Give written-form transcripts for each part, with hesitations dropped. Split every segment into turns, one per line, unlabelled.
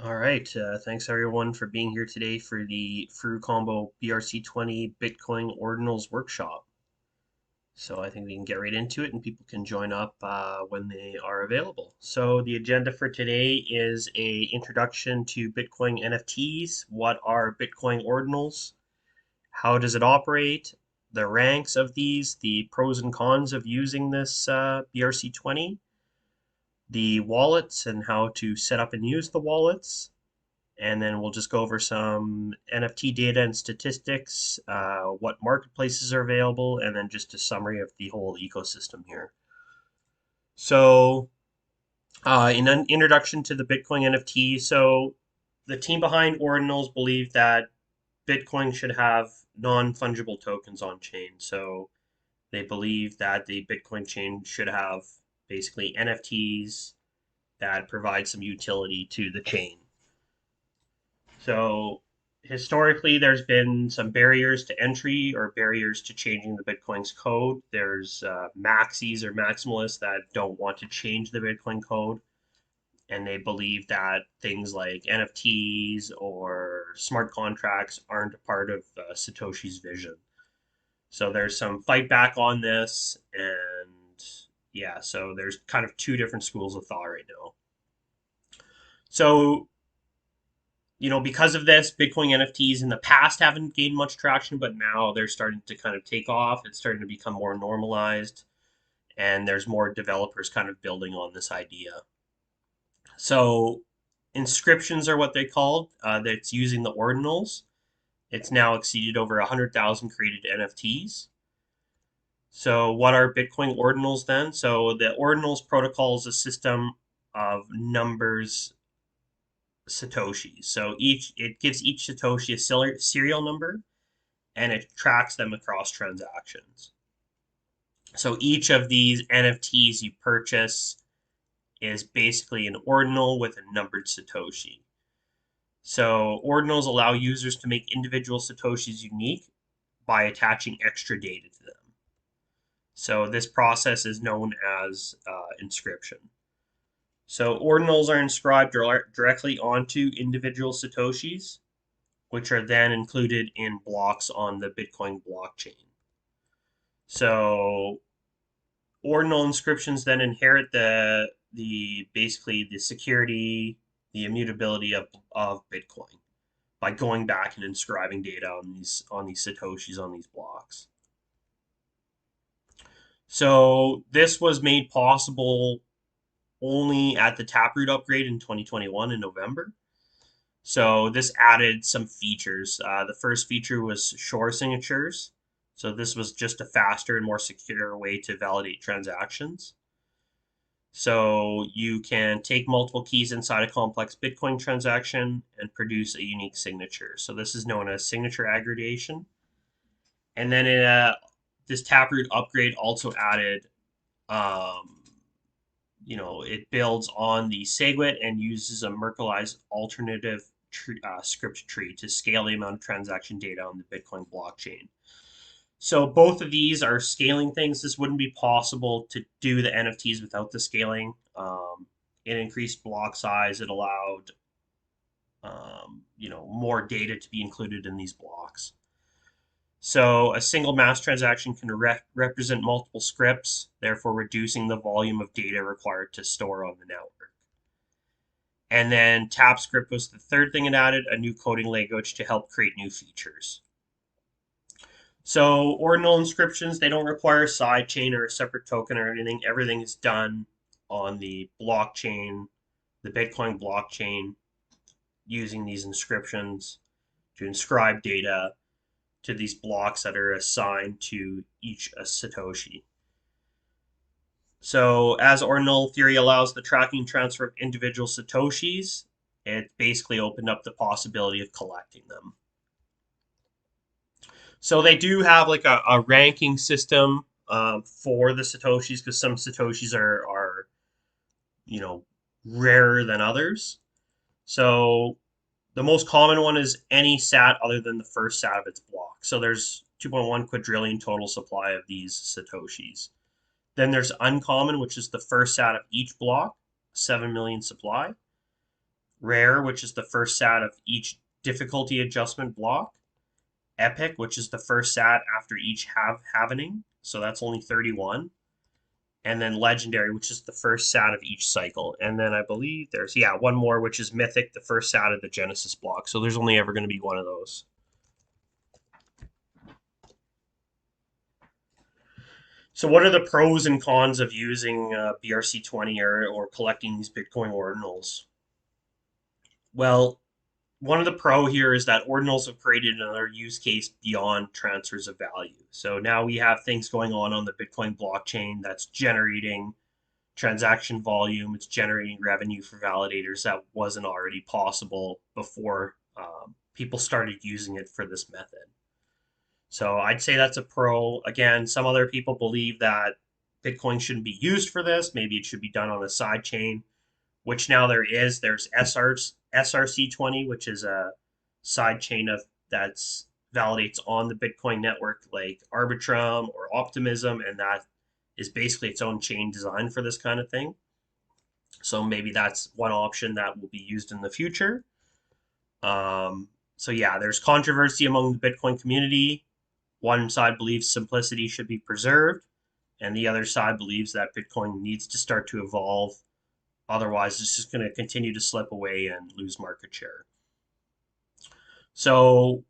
All right. Thanks everyone for being here today for the Furucombo BRC-20 Bitcoin Ordinals workshop. So I think we can get right into it and people can join up when they are available. So the agenda for today is a introduction to Bitcoin NFTs. What are Bitcoin Ordinals? How does it operate? The ranks of these, the pros and cons of using this BRC-20, the wallets and how to set up and use the wallets, and then we'll just go over some NFT data and statistics, what marketplaces are available, and then just a summary of the whole ecosystem here. So, in an introduction to the Bitcoin NFT, so the team behind Ordinals believe that Bitcoin should have non-fungible tokens on chain. So they believe that the Bitcoin chain should have basically NFTs that provide some utility to the chain. So historically, there's been some barriers to entry or barriers to changing the Bitcoin's code. There's maxis or maximalists that don't want to change the Bitcoin code, and they believe that things like NFTs or smart contracts aren't a part of Satoshi's vision. So there's some fight back on this, and yeah, so there's kind of two different schools of thought right now. So because of this, Bitcoin NFTs in the past haven't gained much traction, but now they're starting to kind of take off. It's starting to become more normalized, and there's more developers kind of building on this idea. So, inscriptions are what they called. That's using the ordinals. It's now exceeded over 100,000 created NFTs. So, what are Bitcoin ordinals then? So, the ordinals protocol is a system of numbers Satoshis. So it gives each Satoshi a serial number and it tracks them across transactions. So each of these NFTs you purchase is basically an ordinal with a numbered Satoshi. So ordinals allow users to make individual Satoshis unique by attaching extra data to them. So this process is known as inscription. So ordinals are inscribed directly onto individual Satoshis, which are then included in blocks on the Bitcoin blockchain. So ordinal inscriptions then inherit the basically the security, the immutability of Bitcoin by going back and inscribing data on these Satoshis on these blocks. So this was made possible only at the Taproot upgrade in 2021 in November. So this added some features. The first feature was Shore signatures. So this was just a faster and more secure way to validate transactions. So you can take multiple keys inside a complex Bitcoin transaction and produce a unique signature. So this is known as signature aggregation. And then this Taproot upgrade also added, it builds on the SegWit and uses a Merkleized alternative script tree to scale the amount of transaction data on the Bitcoin blockchain. So both of these are scaling things. This wouldn't be possible to do the NFTs without the scaling. It increased block size. It allowed, more data to be included in these blocks. So a single mass transaction can represent multiple scripts, therefore reducing the volume of data required to store on the network. And then TapScript was the third thing it added, a new coding language to help create new features. So ordinal inscriptions, they don't require a sidechain or a separate token or anything. Everything is done on the blockchain, the Bitcoin blockchain, using these inscriptions to inscribe data to these blocks that are assigned to each Satoshi. So as ordinal theory allows the tracking transfer of individual Satoshis, it basically opened up the possibility of collecting them. So they do have like a ranking system for the Satoshis because some Satoshis are rarer than others. So the most common one is any sat other than the first sat of its block. So there's 2.1 quadrillion total supply of these Satoshis. Then there's uncommon, which is the first sat of each block, 7 million supply. Rare, which is the first SAT of each difficulty adjustment block. Epic, which is the first SAT after each halvening, so that's only 31. And then Legendary, which is the first SAT of each cycle. And then I believe there's, yeah, one more, which is Mythic, the first SAT of the Genesis block. So there's only ever going to be one of those. So what are the pros and cons of using BRC-20 or collecting these Bitcoin ordinals? Well, one of the pro here is that ordinals have created another use case beyond transfers of value. So now we have things going on the Bitcoin blockchain that's generating transaction volume. It's generating revenue for validators that wasn't already possible before people started using it for this method. So I'd say that's a pro. Again, some other people believe that Bitcoin shouldn't be used for this. Maybe it should be done on a side chain, which now there is. There's SRC20, which is a side chain of that's validates on the Bitcoin network like Arbitrum or Optimism, and that is basically its own chain designed for this kind of thing. So maybe that's one option that will be used in the future. So yeah, there's controversy among the Bitcoin community. One side believes simplicity should be preserved, and the other side believes that Bitcoin needs to start to evolve. Otherwise, it's just going to continue to slip away and lose market share. So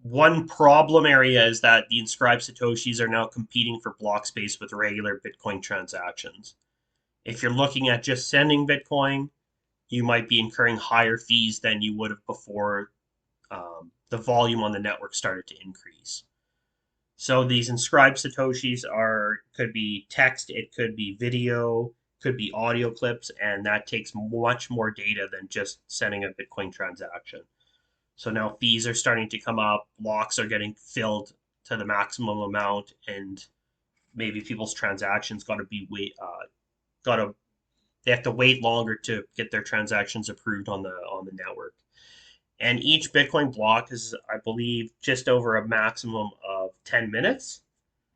one problem area is that the inscribed Satoshis are now competing for block space with regular Bitcoin transactions. If you're looking at just sending Bitcoin, you might be incurring higher fees than you would have before the volume on the network started to increase. So these inscribed Satoshis could be text, it could be video, could be audio clips, and that takes much more data than just sending a Bitcoin transaction. So now fees are starting to come up, blocks are getting filled to the maximum amount, and maybe people's transactions got to they have to wait longer to get their transactions approved on the network. And each Bitcoin block is, I believe, just over a maximum of 10 minutes.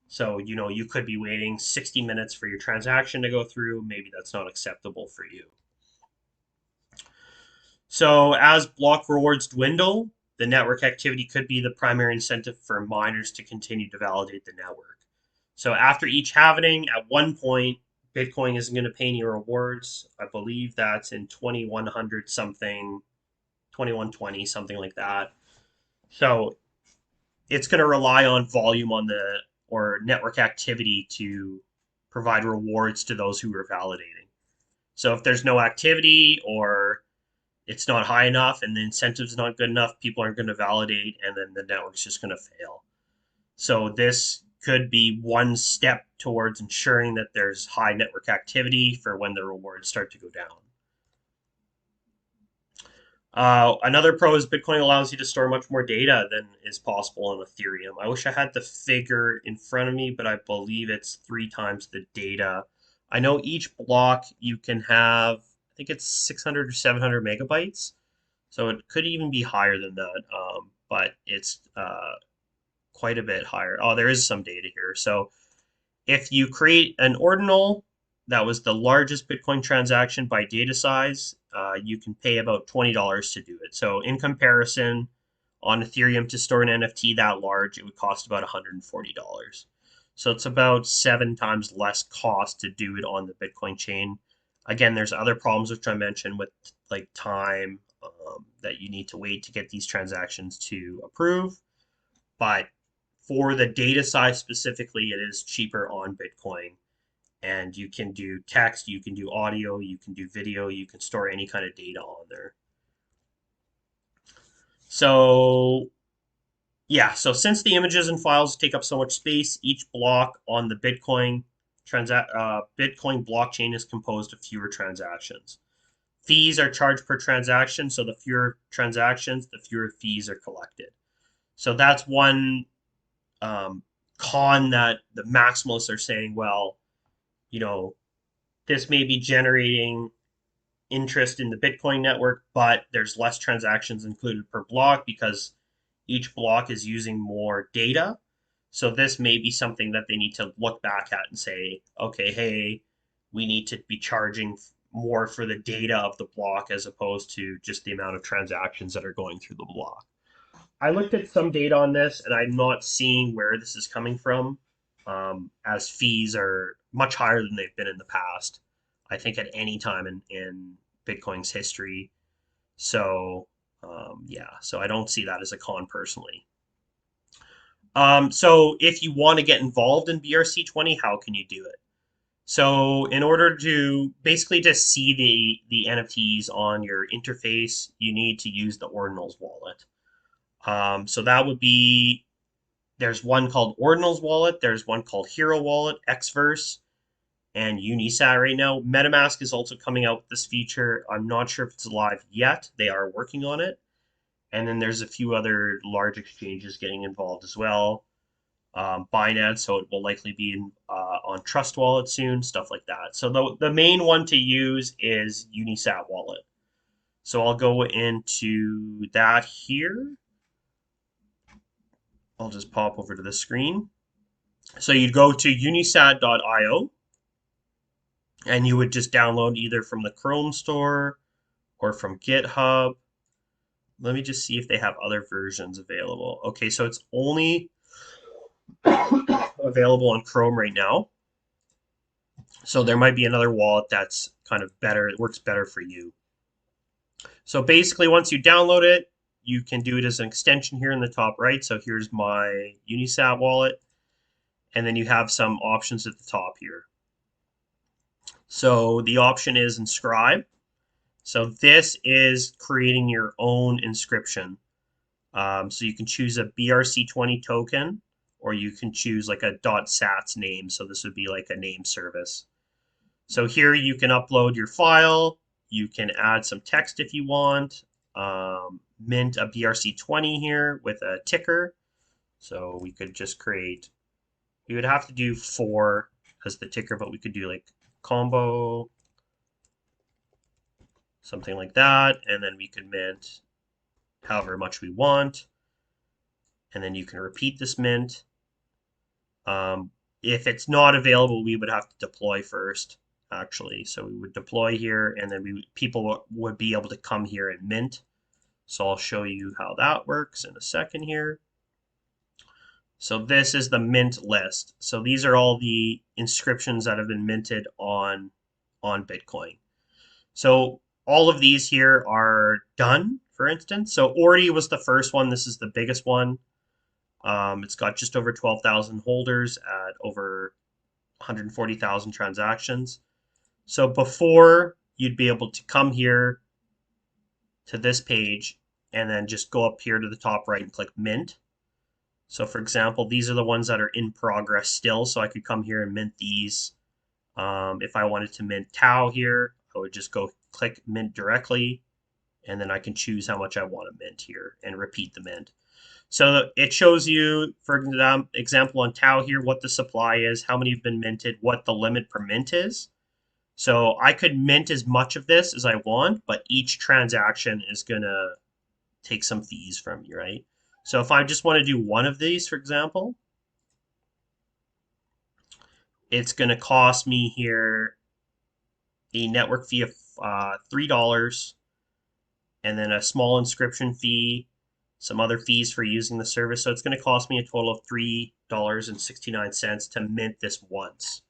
So, you could be waiting 60 minutes for your transaction to go through. Maybe that's not acceptable for you. So, as block rewards dwindle, the network activity could be the primary incentive for miners to continue to validate the network. So, after each halvening, at one point, Bitcoin isn't going to pay any rewards. I believe that's in 2100 something, 2120, something like that. So it's going to rely on volume or network activity to provide rewards to those who are validating. So if there's no activity or it's not high enough and the incentive's not good enough, people aren't going to validate and then the network's just going to fail. So this could be one step towards ensuring that there's high network activity for when the rewards start to go down. Another pro is Bitcoin allows you to store much more data than is possible on Ethereum. I wish I had the figure in front of me, but I believe it's 3 times the data. I know each block you can have, I think it's 600 or 700 megabytes. So it could even be higher than that, but it's quite a bit higher. Oh, there is some data here. So if you create an ordinal that was the largest Bitcoin transaction by data size, you can pay about $20 to do it. So in comparison, on Ethereum to store an NFT that large, it would cost about $140. So it's about 7 times less cost to do it on the Bitcoin chain. Again, there's other problems which I mentioned with like time that you need to wait to get these transactions to approve. But for the data size specifically, it is cheaper on Bitcoin. And you can do text, you can do audio, you can do video, you can store any kind of data on there. So yeah, so since the images and files take up so much space, each block on the Bitcoin blockchain is composed of fewer transactions. Fees are charged per transaction, so the fewer transactions, the fewer fees are collected. So that's one con that the maximalists are saying, well, this may be generating interest in the Bitcoin network, but there's less transactions included per block because each block is using more data. So this may be something that they need to look back at and say, okay, hey, we need to be charging more for the data of the block as opposed to just the amount of transactions that are going through the block. I looked at some data on this, and I'm not seeing where this is coming from, as fees are much higher than they've been in the past. I think at any time in Bitcoin's history. So yeah, so I don't see that as a con personally. So if you want to get involved in BRC-20, how can you do it? So in order to basically just see the NFTs on your interface, you need to use the Ordinals wallet. So that would be, there's one called Ordinals wallet, there's one called Hero wallet, Xverse, and Unisat right now. MetaMask is also coming out with this feature. I'm not sure if it's live yet. They are working on it. And then there's a few other large exchanges getting involved as well. Binance, so it will likely be on Trust Wallet soon, stuff like that. So the main one to use is Unisat Wallet. So I'll go into that here. I'll just pop over to the screen. So you'd go to unisat.io and you would just download either from the Chrome store or from GitHub. Let me just see if they have other versions available. Okay, so it's only available on Chrome right now. So there might be another wallet that's kind of better, it works better for you. So basically, once you download it, you can do it as an extension here in the top right. So here's my Unisat wallet. And then you have some options at the top here. So the option is inscribe. So this is creating your own inscription. So you can choose a BRC-20 token, or you can choose like a .sats name. So this would be like a name service. So here you can upload your file. You can add some text if you want. Mint a BRC-20 here with a ticker. So we could just create, we would have to do 4 as the ticker, but we could do like combo, something like that. And then we could mint however much we want. And then you can repeat this mint. If it's not available, we would have to deploy first, actually. So we would deploy here, and then people would be able to come here and mint. So I'll show you how that works in a second here. So this is the mint list. So these are all the inscriptions that have been minted on Bitcoin. So all of these here are done, for instance. So Ordi was the first one. This is the biggest one. It's got just over 12,000 holders at over 140,000 transactions. So before, you'd be able to come here to this page and then just go up here to the top right and click mint. So for example, these are the ones that are in progress still. So I could come here and mint these. If I wanted to mint Tau here, I would just go click mint directly, and then I can choose how much I want to mint here and repeat the mint. So it shows you, for example, on Tau here, what the supply is, how many have been minted, what the limit per mint is. So I could mint as much of this as I want, but each transaction is going to take some fees from you, right? So if I just want to do one of these, for example, it's going to cost me here a network fee of $3, and then a small inscription fee, some other fees for using the service. So it's going to cost me a total of $3.69 to mint this once.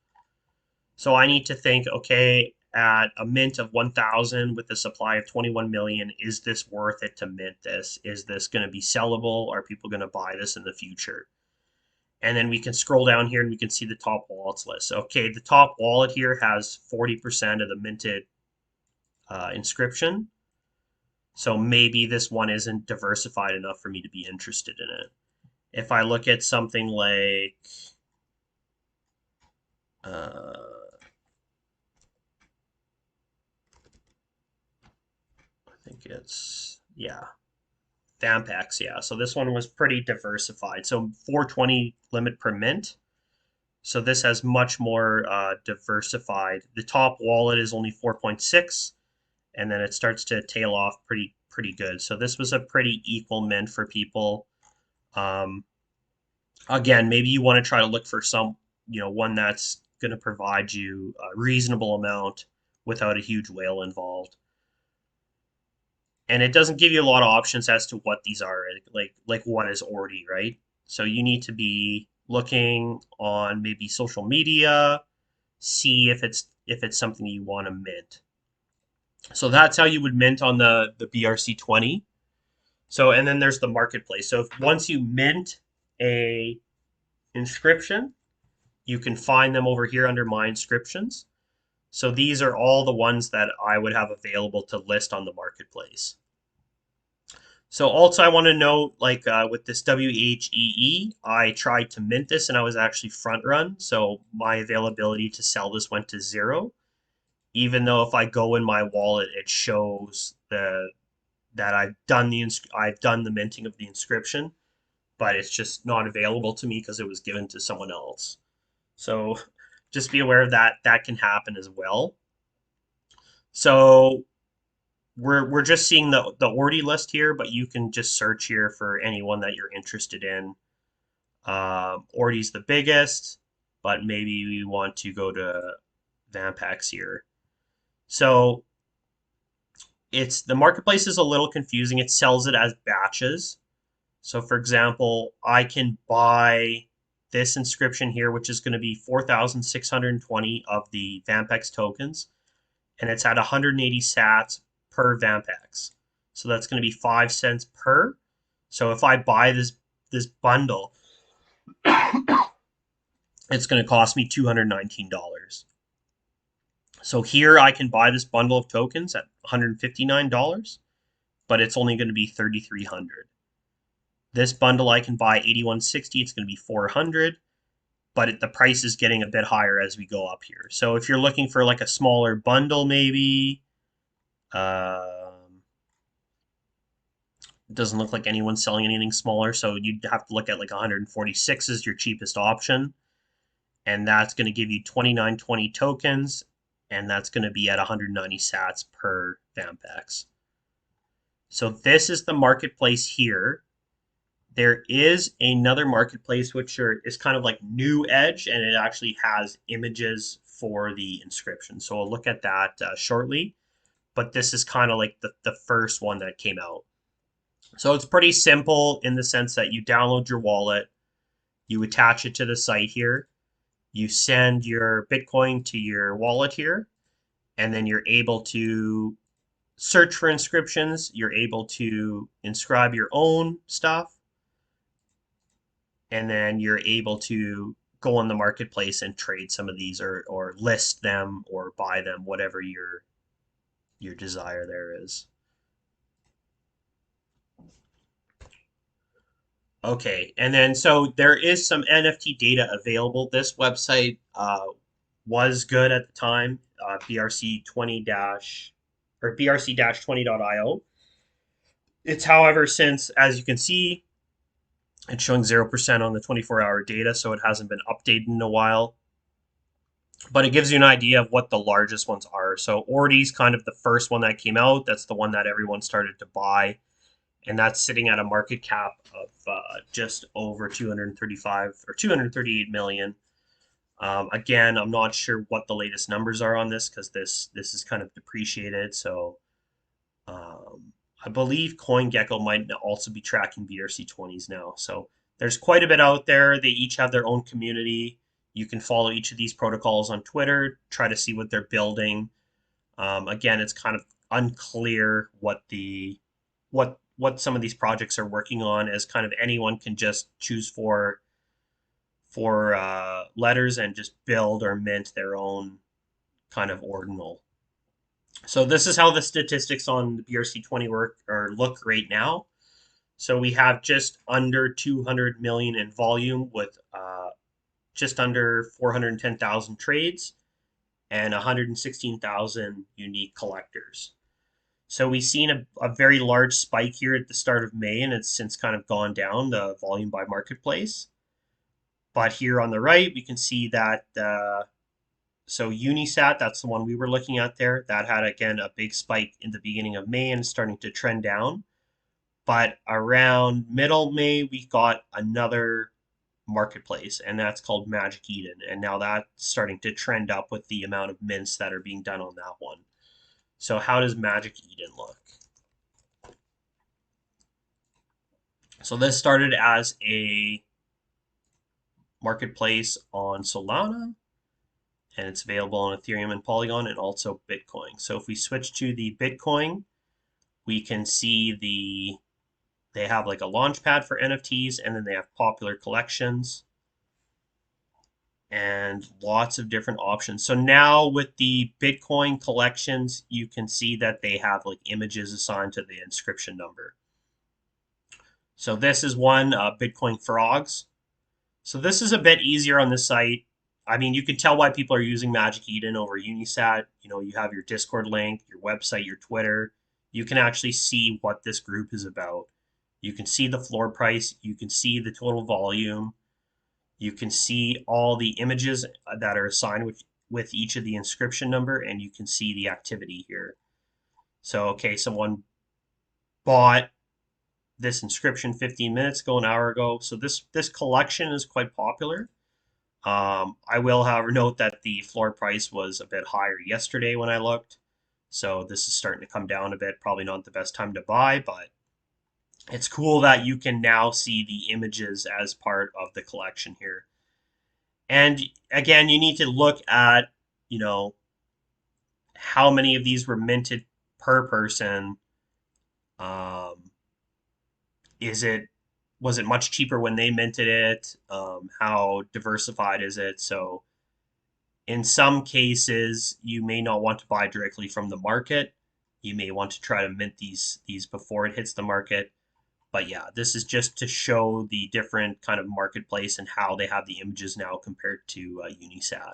So I need to think, okay, at a mint of 1,000 with a supply of 21 million, is this worth it to mint this? Is this going to be sellable? Are people going to buy this in the future? And then we can scroll down here and we can see the top wallets list. Okay, the top wallet here has 40% of the minted inscription. So maybe this one isn't diversified enough for me to be interested in it. If I look at something like, I think it's, yeah, Vampex, yeah. So this one was pretty diversified. So 420 limit per mint. So this has much more diversified. The top wallet is only 4.6, and then it starts to tail off pretty good. So this was a pretty equal mint for people. Again, maybe you want to try to look for some, one that's going to provide you a reasonable amount without a huge whale involved. And it doesn't give you a lot of options as to what these are, like what is Ordi, right? So you need to be looking on maybe social media, see if it's something you want to mint. So that's how you would mint on the BRC-20. So and then there's the marketplace. So once you mint a inscription, you can find them over here under my inscriptions. So these are all the ones that I would have available to list on the marketplace. So also I want to note, like with this WHEE, I tried to mint this and I was actually front run. So my availability to sell this went to 0. Even though if I go in my wallet, it shows that I've done the minting of the inscription, but it's just not available to me because it was given to someone else. So just be aware of that. That can happen as well. So we're just seeing the Ordi list here, but you can just search here for anyone that you're interested in. Ordi's the biggest, but maybe we want to go to Vampex here. So the marketplace is a little confusing. It sells it as batches. So for example, I can buy this inscription here, which is going to be 4,620 of the Vampex tokens, and it's at 180 sats per Vampex. So that's going to be 5 cents per. So if I buy this bundle, it's going to cost me $219. So here I can buy this bundle of tokens at $159, but it's only going to be $3,300. This bundle I can buy 8160, it's going to be $400, but the price is getting a bit higher as we go up here. So if you're looking for like a smaller bundle, maybe it doesn't look like anyone's selling anything smaller, so you'd have to look at like 146 is your cheapest option, and that's going to give you 2920 tokens, and that's going to be at 190 sats per Vampex. So this is the marketplace here. There is another marketplace which is kind of like New Edge, and it actually has images for the inscription. So we'll look at that shortly. But this is kind of like the first one that came out. So it's pretty simple in the sense that you download your wallet, you attach it to the site here, you send your Bitcoin to your wallet here, and then you're able to search for inscriptions. You're able to inscribe your own stuff, and then you're able to go on the marketplace and trade some of these or list them or buy them, whatever your desire there is. Okay, and then so there is some NFT data available. This website was good at the time, BRC20 or BRC-20.io. It's however since, as you can see, it's showing 0% on the 24-hour data, so it hasn't been updated in a while. But it gives you an idea of what the largest ones are. So Ordi's kind of the first one that came out. That's the one that everyone started to buy, and that's sitting at a market cap of just over 235 or 238 million. Again, I'm not sure what the latest numbers are on this because this is kind of depreciated. So I believe CoinGecko might also be tracking BRC20s now. So there's quite a bit out there. They each have their own community. You can follow each of these protocols on Twitter, try to see what they're building. Again, it's kind of unclear what some of these projects are working on, as kind of anyone can just choose for letters and just build or mint their own kind of ordinal. So this is how the statistics on the BRC-20 work or look right now. So we have just under 200 million in volume with just under 410,000 trades and 116,000 unique collectors. So we've seen a very large spike here at the start of May, and it's since kind of gone down, the volume by marketplace. But here on the right, we can see that, so Unisat, that's the one we were looking at there, that had, again, a big spike in the beginning of May and starting to trend down. But around middle May, we got another marketplace, and that's called Magic Eden. And now that's starting to trend up with the amount of mints that are being done on that one. So how does Magic Eden look? So this started as a marketplace on Solana, and it's available on Ethereum and Polygon and also Bitcoin. So if we switch to the Bitcoin, we can see they have like a launch pad for NFTs, and then they have popular collections and lots of different options. So now with the Bitcoin collections, you can see that they have like images assigned to the inscription number. So this is one, Bitcoin frogs. So this is a bit easier on this site. I mean, you can tell why people are using Magic Eden over Unisat. You know, you have your Discord link, your website, your Twitter. You can actually see what this group is about. You can see the floor price. You can see the total volume. You can see all the images that are assigned with each of the inscription number, and you can see the activity here. So, okay, someone bought this inscription 15 minutes ago, an hour ago. So this collection is quite popular. I will, however, note that the floor price was a bit higher yesterday when I looked. So this is starting to come down a bit. Probably not the best time to buy, but it's cool that you can now see the images as part of the collection here. And again, you need to look at, you know, how many of these were minted per person. Um, is it was it much cheaper when they minted it? How diversified is it? So in some cases, you may not want to buy directly from the market. You may want to try to mint these before it hits the market. But yeah, this is just to show the different kind of marketplace and how they have the images now compared to Unisat.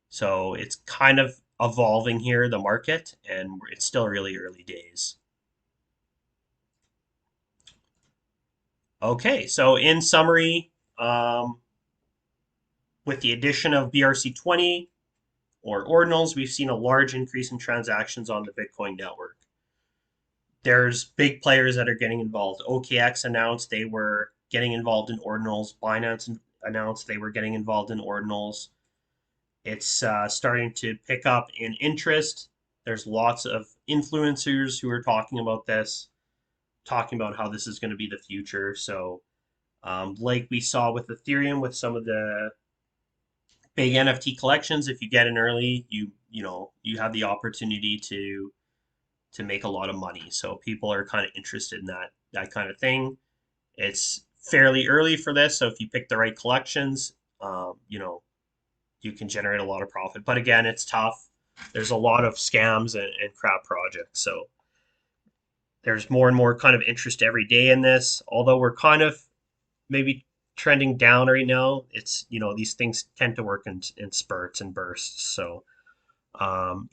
So it's kind of evolving here, the market, and it's still really early days. Okay, so in summary, with the addition of BRC-20 or Ordinals, we've seen a large increase in transactions on the Bitcoin network. There's big players that are getting involved. OKX announced they were getting involved in Ordinals. Binance announced they were getting involved in Ordinals. It's starting to pick up in interest. There's lots of influencers who are talking about this, talking about how this is going to be the future. So, like we saw with Ethereum, with some of the big NFT collections, if you get in early, you have the opportunity to make a lot of money. So people are kind of interested in that kind of thing. It's fairly early for this, so if you pick the right collections, you can generate a lot of profit. But again, it's tough. There's a lot of scams and crap projects. So there's more and more kind of interest every day in this. Although we're kind of maybe trending down right now, it's these things tend to work in spurts and bursts. So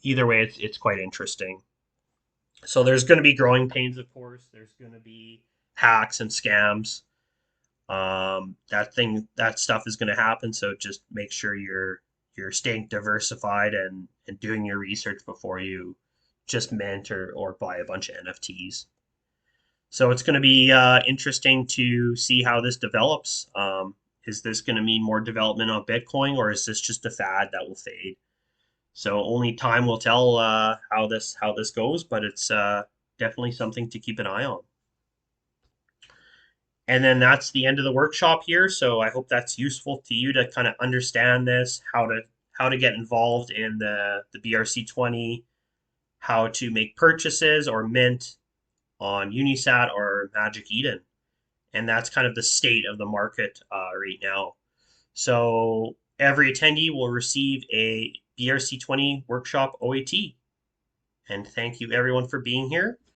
either way, it's quite interesting. So there's going to be growing pains, of course. There's going to be hacks and scams. That stuff is going to happen. So just make sure you're staying diversified and doing your research before you just mint or buy a bunch of NFTs. So it's going to be interesting to see how this develops. Is this going to mean more development on Bitcoin, or is this just a fad that will fade? So only time will tell how this goes, but it's definitely something to keep an eye on. And then that's the end of the workshop here. So I hope that's useful to you to kind of understand this, how to get involved in the BRC-20, how to make purchases or mint on Unisat or Magic Eden. And that's kind of the state of the market right now. So every attendee will receive a BRC-20 workshop OAT. And thank you everyone for being here.